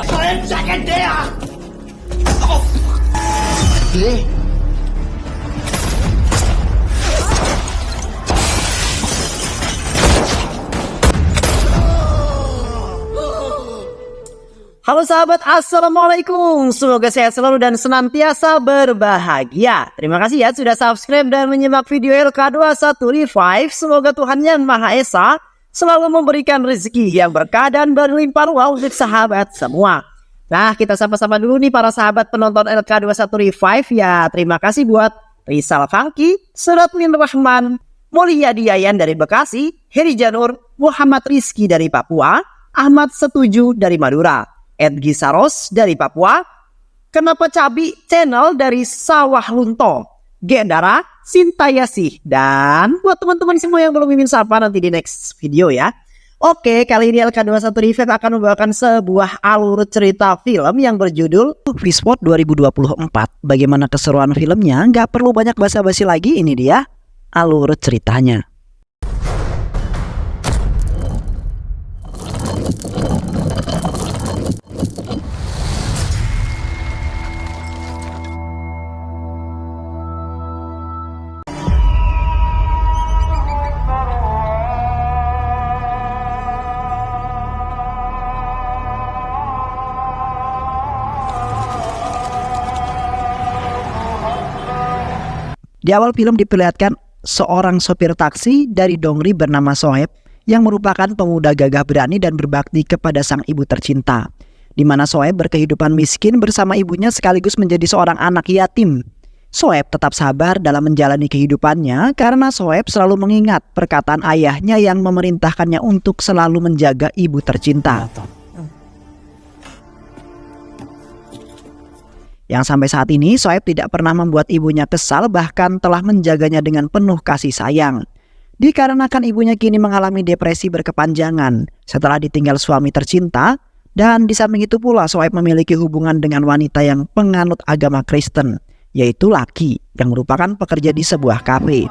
Kalian jangan dia. Halo sahabat, assalamualaikum. Semoga sehat selalu dan senantiasa berbahagia. Terima kasih ya sudah subscribe dan menyimak video LK21 Revive. Semoga Tuhan Yang Maha Esa selalu memberikan rezeki yang berkah dan berlimpah ruah untuk sahabat semua. Nah, kita sapa-sapa dulu nih para sahabat penonton LK21 Revive ya. Terima kasih buat Rizal Fangki, Suratmin Rahman, Mulia Diayan dari Bekasi, Heri Janur, Muhammad Rizky dari Papua, Ahmad Setuju dari Madura, Edgi Saros dari Papua, Kenapa Cabi Channel dari Sawah Lunto, Gendara, Sintayasih, dan buat teman-teman semua yang belum mimin sapa nanti di next video ya. Oke, kali ini LK21 Revive akan membawakan sebuah alur cerita film yang berjudul Fishpot 2024. Bagaimana keseruan filmnya? Nggak perlu banyak basa-basi lagi, ini dia alur ceritanya. Di awal film diperlihatkan seorang sopir taksi dari Dongri bernama Soeb yang merupakan pemuda gagah berani dan berbakti kepada sang ibu tercinta, di mana Soeb berkehidupan miskin bersama ibunya sekaligus menjadi seorang anak yatim. Soeb tetap sabar dalam menjalani kehidupannya karena Soeb selalu mengingat perkataan ayahnya yang memerintahkannya untuk selalu menjaga ibu tercinta. Yang sampai saat ini Soeb tidak pernah membuat ibunya kesal, bahkan telah menjaganya dengan penuh kasih sayang. Dikarenakan ibunya kini mengalami depresi berkepanjangan setelah ditinggal suami tercinta, dan di samping itu pula Soeb memiliki hubungan dengan wanita yang penganut agama Kristen, yaitu Laki yang merupakan pekerja di sebuah kafe.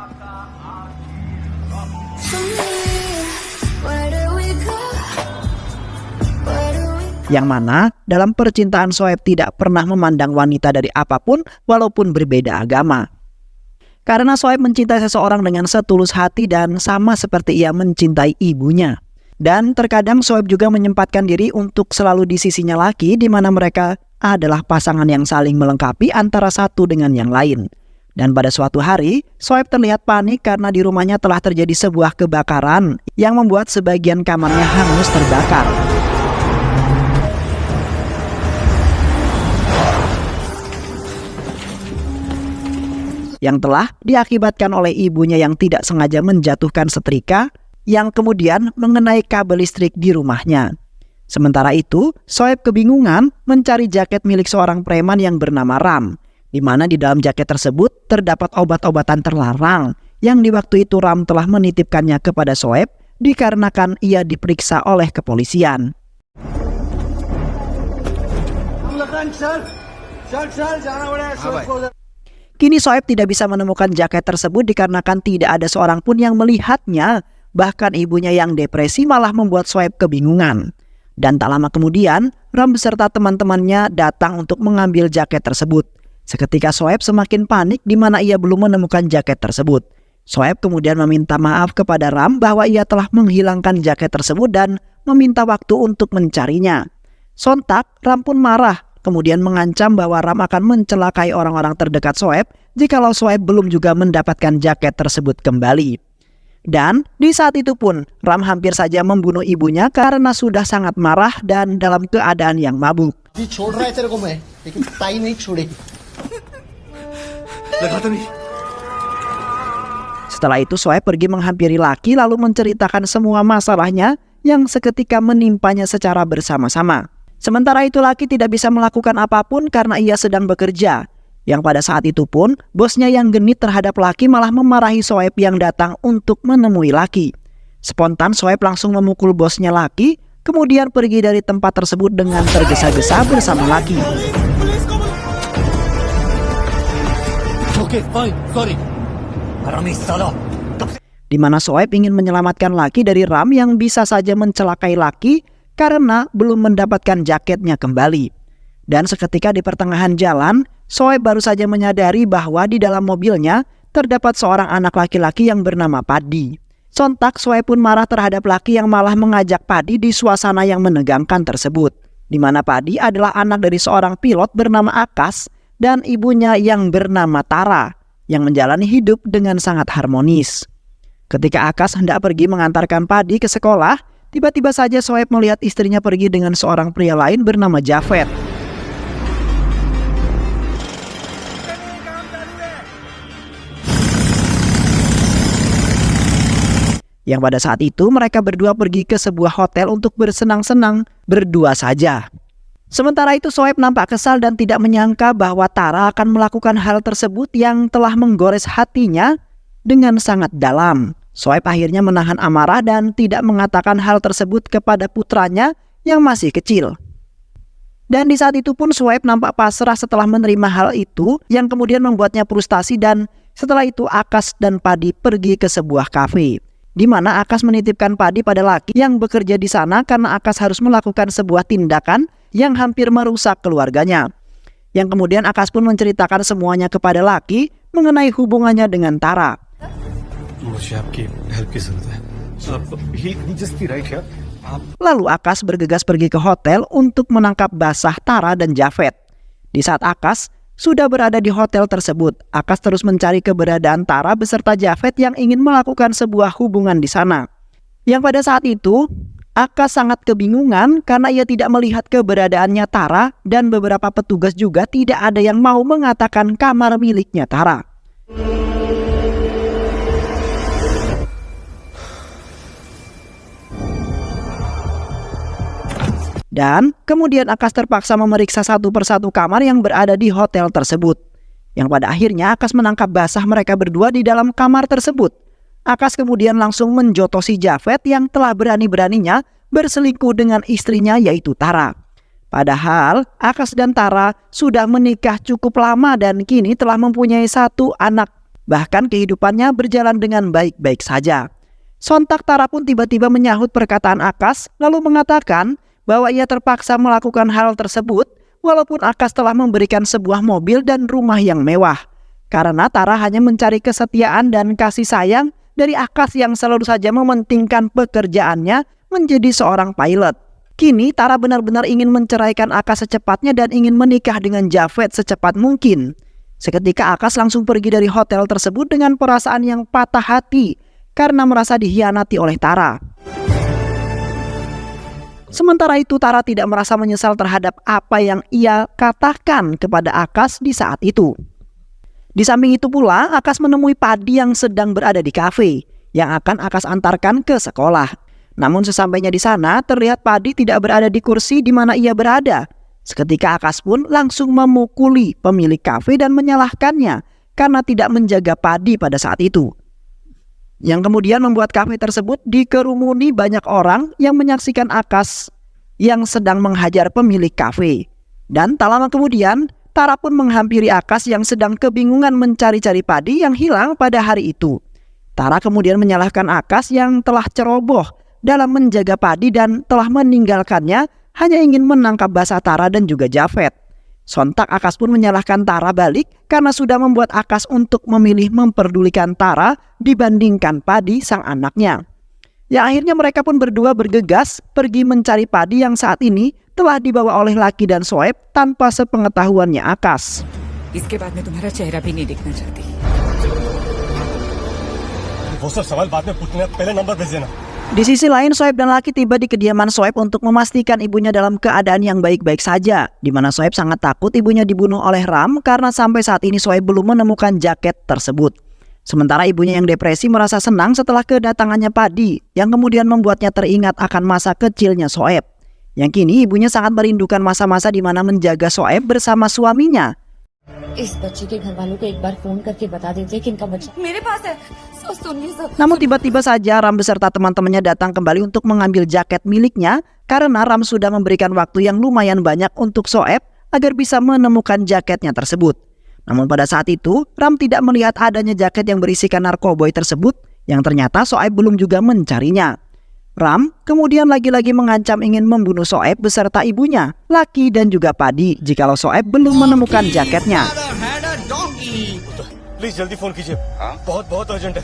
Yang mana dalam percintaan Soeb tidak pernah memandang wanita dari apapun walaupun berbeda agama. Karena Soeb mencintai seseorang dengan setulus hati dan sama seperti ia mencintai ibunya. Dan terkadang Soeb juga menyempatkan diri untuk selalu di sisinya Laki, di mana mereka adalah pasangan yang saling melengkapi antara satu dengan yang lain. Dan pada suatu hari, Soeb terlihat panik karena di rumahnya telah terjadi sebuah kebakaran yang membuat sebagian kamarnya hangus terbakar. Yang telah diakibatkan oleh ibunya yang tidak sengaja menjatuhkan setrika yang kemudian mengenai kabel listrik di rumahnya. Sementara itu, Soeb kebingungan mencari jaket milik seorang preman yang bernama Ram, di mana di dalam jaket tersebut terdapat obat-obatan terlarang yang di waktu itu Ram telah menitipkannya kepada Soeb dikarenakan ia diperiksa oleh kepolisian. Kini Soeb tidak bisa menemukan jaket tersebut dikarenakan tidak ada seorang pun yang melihatnya. Bahkan ibunya yang depresi malah membuat Soeb kebingungan. Dan tak lama kemudian, Ram beserta teman-temannya datang untuk mengambil jaket tersebut. Seketika Soeb semakin panik di mana ia belum menemukan jaket tersebut. Soeb kemudian meminta maaf kepada Ram bahwa ia telah menghilangkan jaket tersebut dan meminta waktu untuk mencarinya. Sontak, Ram pun marah. Kemudian mengancam bahwa Ram akan mencelakai orang-orang terdekat Soeb jikalau Soeb belum juga mendapatkan jaket tersebut kembali. Dan di saat itu pun Ram hampir saja membunuh ibunya karena sudah sangat marah dan dalam keadaan yang mabuk. Setelah itu Soeb pergi menghampiri Laki lalu menceritakan semua masalahnya yang seketika menimpanya secara bersama-sama. Sementara itu Laki tidak bisa melakukan apapun karena ia sedang bekerja. Yang pada saat itu pun bosnya yang genit terhadap Laki malah memarahi Soeb yang datang untuk menemui Laki. Spontan Soeb langsung memukul bosnya Laki, kemudian pergi dari tempat tersebut dengan tergesa-gesa bersama Laki. Di mana Soeb ingin menyelamatkan Laki dari Ram yang bisa saja mencelakai Laki karena belum mendapatkan jaketnya kembali. Dan seketika di pertengahan jalan, Shoaib baru saja menyadari bahwa di dalam mobilnya terdapat seorang anak laki-laki yang bernama Padi. Sontak Shoaib pun marah terhadap laki yang malah mengajak Padi di suasana yang menegangkan tersebut, di mana Padi adalah anak dari seorang pilot bernama Akas dan ibunya yang bernama Tara, yang menjalani hidup dengan sangat harmonis. Ketika Akas hendak pergi mengantarkan Padi ke sekolah, tiba-tiba saja Shoaib melihat istrinya pergi dengan seorang pria lain bernama Javed. Yang pada saat itu mereka berdua pergi ke sebuah hotel untuk bersenang-senang berdua saja. Sementara itu Shoaib nampak kesal dan tidak menyangka bahwa Tara akan melakukan hal tersebut yang telah menggores hatinya dengan sangat dalam. Shoaib akhirnya menahan amarah dan tidak mengatakan hal tersebut kepada putranya yang masih kecil. Dan di saat itu pun Shoaib nampak pasrah setelah menerima hal itu yang kemudian membuatnya frustasi, dan setelah itu Akas dan Padi pergi ke sebuah kafe, di mana Akas menitipkan Padi pada laki yang bekerja di sana karena Akas harus melakukan sebuah tindakan yang hampir merusak keluarganya. Yang kemudian Akas pun menceritakan semuanya kepada laki mengenai hubungannya dengan Tara. Lalu Akas bergegas pergi ke hotel untuk menangkap basah Tara dan Javed. Di saat Akas sudah berada di hotel tersebut, Akas terus mencari keberadaan Tara beserta Javed yang ingin melakukan sebuah hubungan di sana. Yang pada saat itu Akas sangat kebingungan karena ia tidak melihat keberadaannya Tara dan beberapa petugas juga tidak ada yang mau mengatakan kamar miliknya Tara. Dan kemudian Akas terpaksa memeriksa satu persatu kamar yang berada di hotel tersebut. Yang pada akhirnya Akas menangkap basah mereka berdua di dalam kamar tersebut. Akas kemudian langsung menjotosi Javed yang telah berani-beraninya berselingkuh dengan istrinya yaitu Tara. Padahal Akas dan Tara sudah menikah cukup lama dan kini telah mempunyai satu anak. Bahkan kehidupannya berjalan dengan baik-baik saja. Sontak Tara pun tiba-tiba menyahut perkataan Akas lalu mengatakan bahwa ia terpaksa melakukan hal tersebut walaupun Akas telah memberikan sebuah mobil dan rumah yang mewah. Karena Tara hanya mencari kesetiaan dan kasih sayang dari Akas yang selalu saja mementingkan pekerjaannya menjadi seorang pilot. Kini Tara benar-benar ingin menceraikan Akas secepatnya dan ingin menikah dengan Javed secepat mungkin. Seketika Akas langsung pergi dari hotel tersebut dengan perasaan yang patah hati karena merasa dikhianati oleh Tara. Sementara itu Tara tidak merasa menyesal terhadap apa yang ia katakan kepada Akas di saat itu. Di samping itu pula, Akas menemui Padi yang sedang berada di kafe yang akan Akas antarkan ke sekolah. Namun sesampainya di sana, terlihat Padi tidak berada di kursi di mana ia berada. Seketika Akas pun langsung memukuli pemilik kafe dan menyalahkannya karena tidak menjaga Padi pada saat itu. Yang kemudian membuat kafe tersebut dikerumuni banyak orang yang menyaksikan Akas yang sedang menghajar pemilik kafe. Dan tak lama kemudian, Tara pun menghampiri Akas yang sedang kebingungan mencari-cari Padi yang hilang pada hari itu. Tara kemudian menyalahkan Akas yang telah ceroboh dalam menjaga Padi dan telah meninggalkannya hanya ingin menangkap basah Tara dan juga Javed. Sontak Akas pun menyalahkan Tara balik karena sudah membuat Akas untuk memilih memperdulikan Tara dibandingkan Padi sang anaknya. Yang akhirnya mereka pun berdua bergegas pergi mencari Padi yang saat ini telah dibawa oleh laki dan Shoaib tanpa sepengetahuannya Akas. इसके बाद मैं तुम्हारा चेहरा भी नहीं देखना चाहती। वो सब सवाल बाद में पूछने पहले नंबर भेज देना। Di sisi lain, Shoaib dan laki tiba di kediaman Shoaib untuk memastikan ibunya dalam keadaan yang baik-baik saja, di mana Shoaib sangat takut ibunya dibunuh oleh Ram karena sampai saat ini Shoaib belum menemukan jaket tersebut. Sementara ibunya yang depresi merasa senang setelah kedatangannya Padi, yang kemudian membuatnya teringat akan masa kecilnya Shoaib. Yang kini ibunya sangat merindukan masa-masa di mana menjaga Shoaib bersama suaminya. Namun tiba-tiba saja Ram beserta teman-temannya datang kembali untuk mengambil jaket miliknya karena Ram sudah memberikan waktu yang lumayan banyak untuk Shoaib agar bisa menemukan jaketnya tersebut. Namun pada saat itu Ram tidak melihat adanya jaket yang berisikan narkoboy tersebut yang ternyata Shoaib belum juga mencarinya. Ram kemudian lagi-lagi mengancam ingin membunuh Soeb beserta ibunya, Lucky dan juga Padi jikalau Soeb belum menemukan jaketnya. Please जल्दी फोन कीजिए बहुत बहुत अर्जेंट है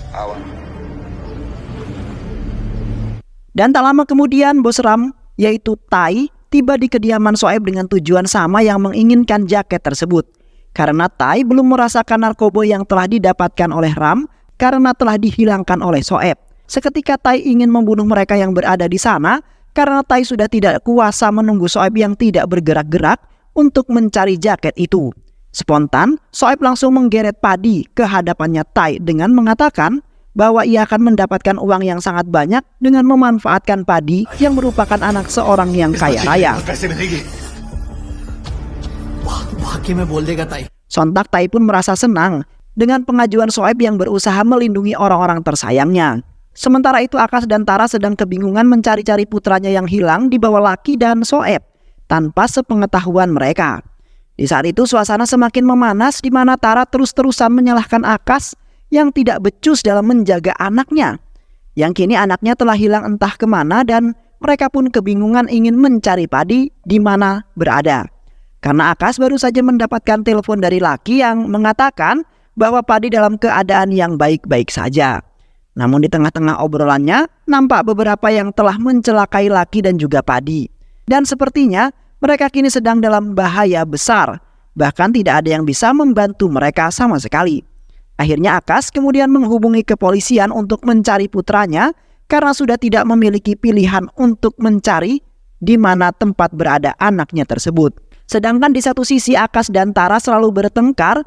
Dan tak lama kemudian bos Ram, yaitu Tai, tiba di kediaman Soeb dengan tujuan sama yang menginginkan jaket tersebut. Karena Tai belum merasakan narkoba yang telah didapatkan oleh Ram karena telah dihilangkan oleh Soeb. Seketika Tai ingin membunuh mereka yang berada di sana karena Tai sudah tidak kuasa menunggu Soeb yang tidak bergerak-gerak untuk mencari jaket itu. Spontan, Soeb langsung menggeret Padi ke hadapannya Tai dengan mengatakan bahwa ia akan mendapatkan uang yang sangat banyak dengan memanfaatkan Padi yang merupakan anak seorang yang kaya raya. Sontak Tai pun merasa senang dengan pengajuan Soeb yang berusaha melindungi orang-orang tersayangnya. Sementara itu Akas dan Tara sedang kebingungan mencari-cari putranya yang hilang di bawah Lucky dan Soeb tanpa sepengetahuan mereka. Di saat itu suasana semakin memanas di mana Tara terus-terusan menyalahkan Akas yang tidak becus dalam menjaga anaknya. Yang kini anaknya telah hilang entah kemana dan mereka pun kebingungan ingin mencari Padi di mana berada. Karena Akas baru saja mendapatkan telepon dari Lucky yang mengatakan bahwa Padi dalam keadaan yang baik-baik saja. Namun di tengah-tengah obrolannya nampak beberapa yang telah mencelakai Lucky dan juga Padi. Dan sepertinya mereka kini sedang dalam bahaya besar. Bahkan tidak ada yang bisa membantu mereka sama sekali. Akhirnya Akas kemudian menghubungi kepolisian untuk mencari putranya karena sudah tidak memiliki pilihan untuk mencari di mana tempat berada anaknya tersebut. Sedangkan di satu sisi Akas dan Tara selalu bertengkar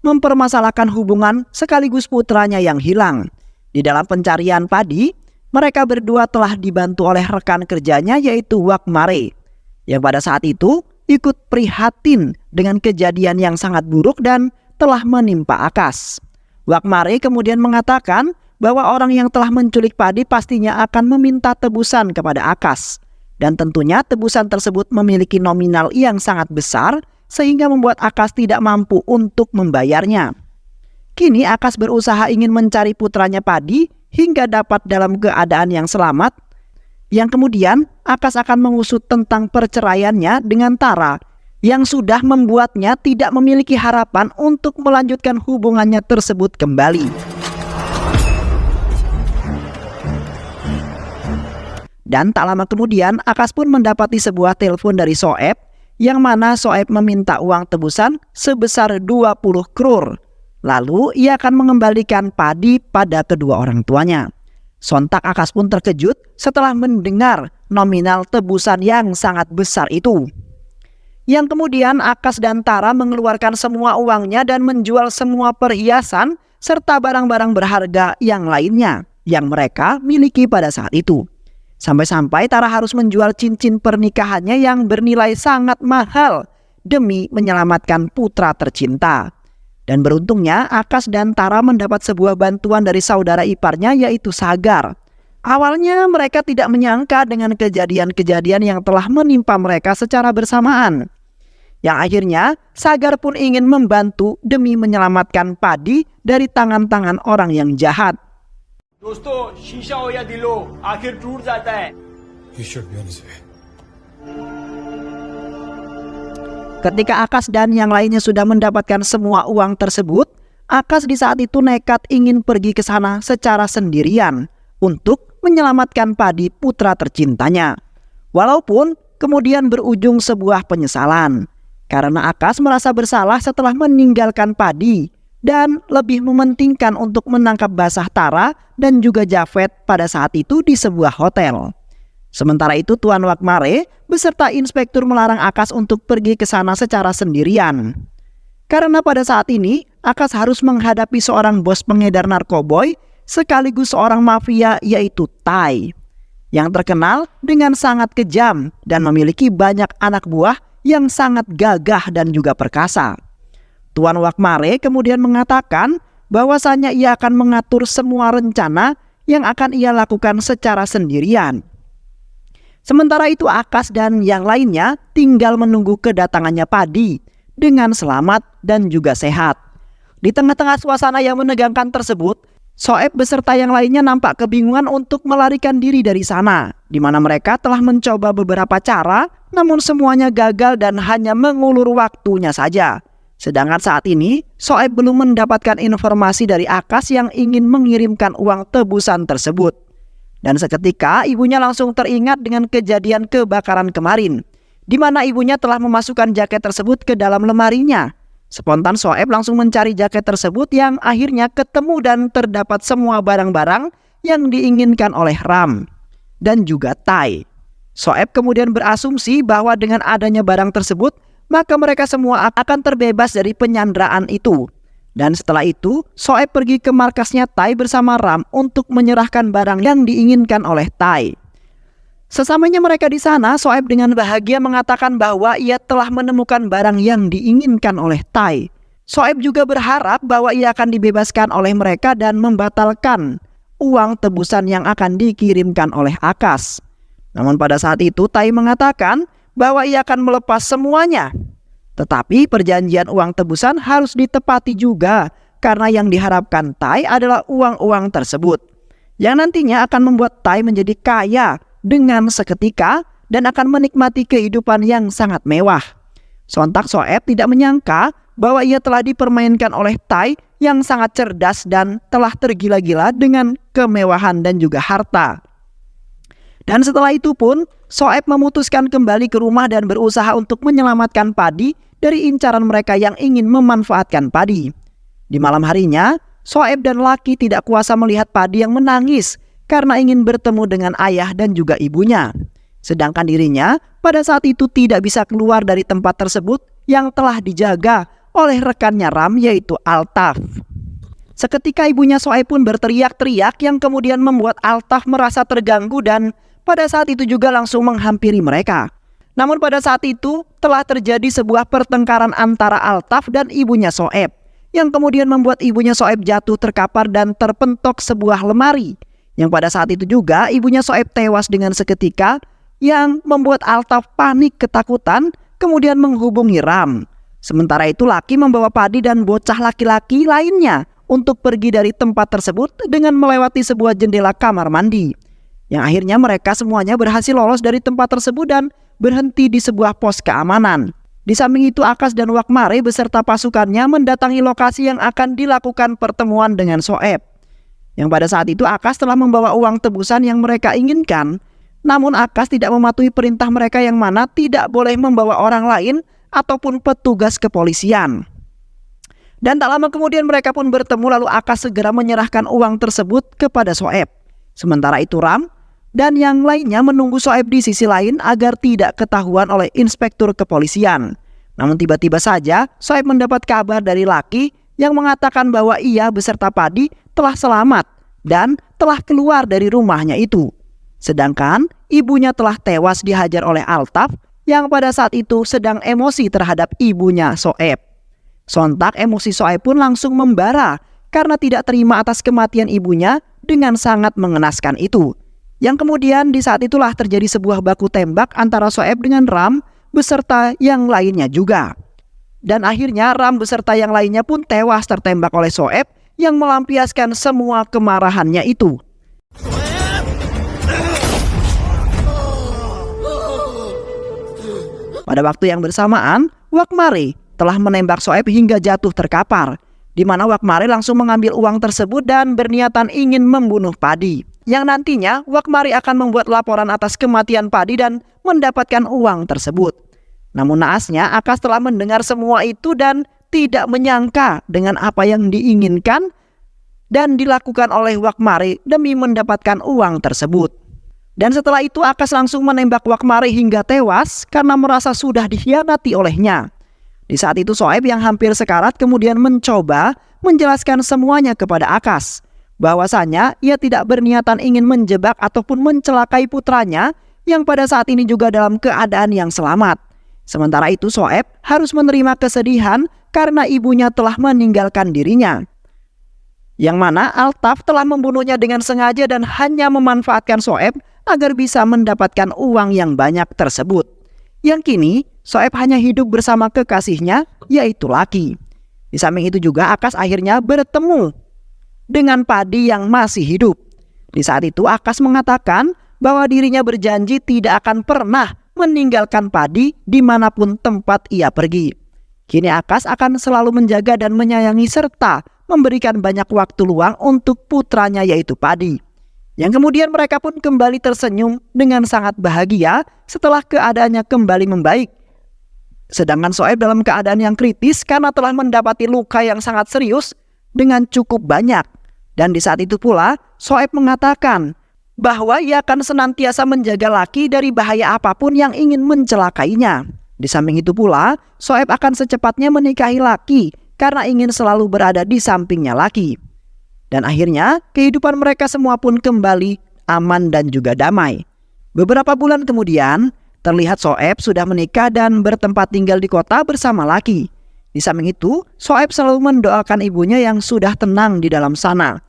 mempermasalahkan hubungan sekaligus putranya yang hilang. Di dalam pencarian Padi, mereka berdua telah dibantu oleh rekan kerjanya yaitu Wak Mare, yang pada saat itu ikut prihatin dengan kejadian yang sangat buruk dan telah menimpa Akas. Wak Mare kemudian mengatakan bahwa orang yang telah menculik Padi pastinya akan meminta tebusan kepada Akas. Dan tentunya tebusan tersebut memiliki nominal yang sangat besar sehingga membuat Akas tidak mampu untuk membayarnya. Kini Akas berusaha ingin mencari putranya Padi hingga dapat dalam keadaan yang selamat. Yang kemudian Akas akan mengusut tentang perceraiannya dengan Tara yang sudah membuatnya tidak memiliki harapan untuk melanjutkan hubungannya tersebut kembali. Dan tak lama kemudian Akas pun mendapati sebuah telepon dari Soeb yang mana Soeb meminta uang tebusan sebesar 20 crore. Lalu ia akan mengembalikan Padi pada kedua orang tuanya. Sontak Akas pun terkejut setelah mendengar nominal tebusan yang sangat besar itu. Yang kemudian Akas dan Tara mengeluarkan semua uangnya dan menjual semua perhiasan serta barang-barang berharga yang lainnya yang mereka miliki pada saat itu. Sampai-sampai Tara harus menjual cincin pernikahannya yang bernilai sangat mahal demi menyelamatkan putra tercinta. Dan beruntungnya Akas dan Tara mendapat sebuah bantuan dari saudara iparnya yaitu Sagar. Awalnya mereka tidak menyangka dengan kejadian-kejadian yang telah menimpa mereka secara bersamaan. Yang akhirnya Sagar pun ingin membantu demi menyelamatkan Padi dari tangan-tangan orang yang jahat. दोस्तों शीशा हो या दिल हो आखिर टूट जाता है. He should be on his way. Ketika Akas dan yang lainnya sudah mendapatkan semua uang tersebut, Akas di saat itu nekat ingin pergi ke sana secara sendirian untuk menyelamatkan Padi putra tercintanya. Walaupun kemudian berujung sebuah penyesalan. Karena Akas merasa bersalah setelah meninggalkan Padi dan lebih mementingkan untuk menangkap basah Tara dan juga Javed pada saat itu di sebuah hotel. Sementara itu Tuan Wak Mare beserta inspektur melarang Akas untuk pergi ke sana secara sendirian. Karena pada saat ini Akas harus menghadapi seorang bos pengedar narkoboy sekaligus seorang mafia yaitu Tai, yang terkenal dengan sangat kejam dan memiliki banyak anak buah yang sangat gagah dan juga perkasa. Tuan Wak Mare kemudian mengatakan bahwasanya ia akan mengatur semua rencana yang akan ia lakukan secara sendirian. Sementara itu Akas dan yang lainnya tinggal menunggu kedatangannya Padi dengan selamat dan juga sehat. Di tengah-tengah suasana yang menegangkan tersebut, Soeb beserta yang lainnya nampak kebingungan untuk melarikan diri dari sana, di mana mereka telah mencoba beberapa cara, namun semuanya gagal dan hanya mengulur waktunya saja. Sedangkan saat ini, Soeb belum mendapatkan informasi dari Akas yang ingin mengirimkan uang tebusan tersebut. Dan seketika ibunya langsung teringat dengan kejadian kebakaran kemarin, di mana ibunya telah memasukkan jaket tersebut ke dalam lemarinya. Spontan Soeb langsung mencari jaket tersebut yang akhirnya ketemu dan terdapat semua barang-barang yang diinginkan oleh Ram dan juga Tai. Soeb kemudian berasumsi bahwa dengan adanya barang tersebut, maka mereka semua akan terbebas dari penyanderaan itu. Dan setelah itu, Soeb pergi ke markasnya Tai bersama Ram untuk menyerahkan barang yang diinginkan oleh Tai. Sesamanya mereka di sana, Soeb dengan bahagia mengatakan bahwa ia telah menemukan barang yang diinginkan oleh Tai. Soeb juga berharap bahwa ia akan dibebaskan oleh mereka dan membatalkan uang tebusan yang akan dikirimkan oleh Akas. Namun pada saat itu Tai mengatakan bahwa ia akan melepas semuanya. Tetapi perjanjian uang tebusan harus ditepati juga karena yang diharapkan Tai adalah uang-uang tersebut yang nantinya akan membuat Tai menjadi kaya dengan seketika dan akan menikmati kehidupan yang sangat mewah. Sontak Soeb tidak menyangka bahwa ia telah dipermainkan oleh Tai yang sangat cerdas dan telah tergila-gila dengan kemewahan dan juga harta. Dan setelah itu pun, Soeb memutuskan kembali ke rumah dan berusaha untuk menyelamatkan Padi dari incaran mereka yang ingin memanfaatkan Padi. Di malam harinya, Soeb dan Laki tidak kuasa melihat Padi yang menangis karena ingin bertemu dengan ayah dan juga ibunya. Sedangkan dirinya pada saat itu tidak bisa keluar dari tempat tersebut yang telah dijaga oleh rekannya Ram, yaitu Altaf. Seketika ibunya Soeb pun berteriak-teriak yang kemudian membuat Altaf merasa terganggu dan pada saat itu juga langsung menghampiri mereka. Namun pada saat itu telah terjadi sebuah pertengkaran antara Altaf dan ibunya Soeb, yang kemudian membuat ibunya Soeb jatuh terkapar dan terpentok sebuah lemari. Yang pada saat itu juga ibunya Soeb tewas dengan seketika, yang membuat Altaf panik ketakutan kemudian menghubungi Ram. Sementara itu Laki membawa Padi dan bocah laki-laki lainnya untuk pergi dari tempat tersebut dengan melewati sebuah jendela kamar mandi. Yang akhirnya mereka semuanya berhasil lolos dari tempat tersebut dan berhenti di sebuah pos keamanan. Di samping itu Akas dan Wakmare beserta pasukannya mendatangi lokasi yang akan dilakukan pertemuan dengan Soeb. Yang pada saat itu Akas telah membawa uang tebusan yang mereka inginkan. Namun Akas tidak mematuhi perintah mereka yang mana tidak boleh membawa orang lain ataupun petugas kepolisian. Dan tak lama kemudian mereka pun bertemu, lalu Akas segera menyerahkan uang tersebut kepada Soeb. Sementara itu Ram dan yang lainnya menunggu Soeb di sisi lain agar tidak ketahuan oleh inspektur kepolisian. Namun tiba-tiba saja Soeb mendapat kabar dari Laki yang mengatakan bahwa ia beserta Padi telah selamat dan telah keluar dari rumahnya itu. Sedangkan ibunya telah tewas dihajar oleh Altaf yang pada saat itu sedang emosi terhadap ibunya Soeb. Sontak emosi Soeb pun langsung membara karena tidak terima atas kematian ibunya dengan sangat mengenaskan itu. Yang kemudian di saat itulah terjadi sebuah baku tembak antara Soeb dengan Ram beserta yang lainnya juga. Dan akhirnya Ram beserta yang lainnya pun tewas tertembak oleh Soeb yang melampiaskan semua kemarahannya itu. Pada waktu yang bersamaan, Wakmare telah menembak Soeb hingga jatuh terkapar, di mana Wakmare langsung mengambil uang tersebut dan berniatan ingin membunuh Padi. Yang nantinya Wakmare akan membuat laporan atas kematian Padi dan mendapatkan uang tersebut. Namun naasnya Akas telah mendengar semua itu dan tidak menyangka dengan apa yang diinginkan dan dilakukan oleh Wakmare demi mendapatkan uang tersebut. Dan setelah itu Akas langsung menembak Wakmare hingga tewas karena merasa sudah dikhianati olehnya. Di saat itu Soeb yang hampir sekarat kemudian mencoba menjelaskan semuanya kepada Akas, bahwasanya ia tidak berniatan ingin menjebak ataupun mencelakai putranya yang pada saat ini juga dalam keadaan yang selamat. Sementara itu Soeb harus menerima kesedihan karena ibunya telah meninggalkan dirinya, yang mana Altaf telah membunuhnya dengan sengaja dan hanya memanfaatkan Soeb agar bisa mendapatkan uang yang banyak tersebut. Yang kini Soeb hanya hidup bersama kekasihnya, yaitu Laki. Di samping itu juga Akas akhirnya bertemu dengan padi yang masih hidup. Di saat itu Akas mengatakan bahwa dirinya berjanji tidak akan pernah meninggalkan padi dimanapun tempat ia pergi. Kini Akas akan selalu menjaga dan menyayangi serta memberikan banyak waktu luang untuk putranya yaitu Padi. Yang kemudian mereka pun kembali tersenyum dengan sangat bahagia setelah keadaannya kembali membaik. Sedangkan Shoaib dalam keadaan yang kritis karena telah mendapati luka yang sangat serius dengan cukup banyak. Dan di saat itu pula Shoaib mengatakan bahwa ia akan senantiasa menjaga Laki dari bahaya apapun yang ingin mencelakainya. Di samping itu pula, Shoaib akan secepatnya menikahi Laki karena ingin selalu berada di sampingnya Laki. Dan akhirnya, kehidupan mereka semua pun kembali aman dan juga damai. Beberapa bulan kemudian, terlihat Shoaib sudah menikah dan bertempat tinggal di kota bersama Laki. Di samping itu, Shoaib selalu mendoakan ibunya yang sudah tenang di dalam sana.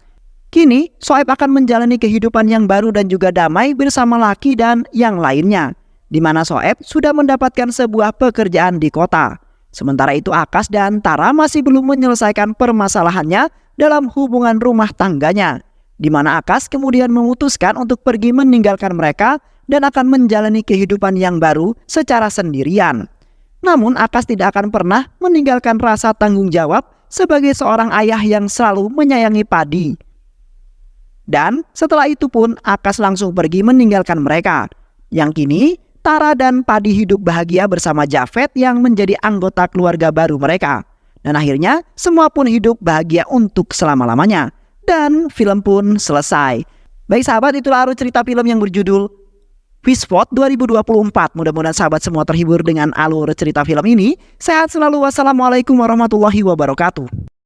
Kini, Shoaib akan menjalani kehidupan yang baru dan juga damai bersama Laki dan yang lainnya, di mana Shoaib sudah mendapatkan sebuah pekerjaan di kota. Sementara itu Akas dan Tara masih belum menyelesaikan permasalahannya dalam hubungan rumah tangganya, di mana Akas kemudian memutuskan untuk pergi meninggalkan mereka dan akan menjalani kehidupan yang baru secara sendirian. Namun Akas tidak akan pernah meninggalkan rasa tanggung jawab sebagai seorang ayah yang selalu menyayangi Padi. Dan setelah itu pun Akas langsung pergi meninggalkan mereka. Yang kini Tara dan Padi hidup bahagia bersama Japhet yang menjadi anggota keluarga baru mereka. Dan akhirnya semua pun hidup bahagia untuk selama-lamanya. Dan film pun selesai. Baik sahabat, itulah alur cerita film yang berjudul Fishpot 2024. Mudah-mudahan sahabat semua terhibur dengan alur cerita film ini. Sehat selalu. Wassalamualaikum warahmatullahi wabarakatuh.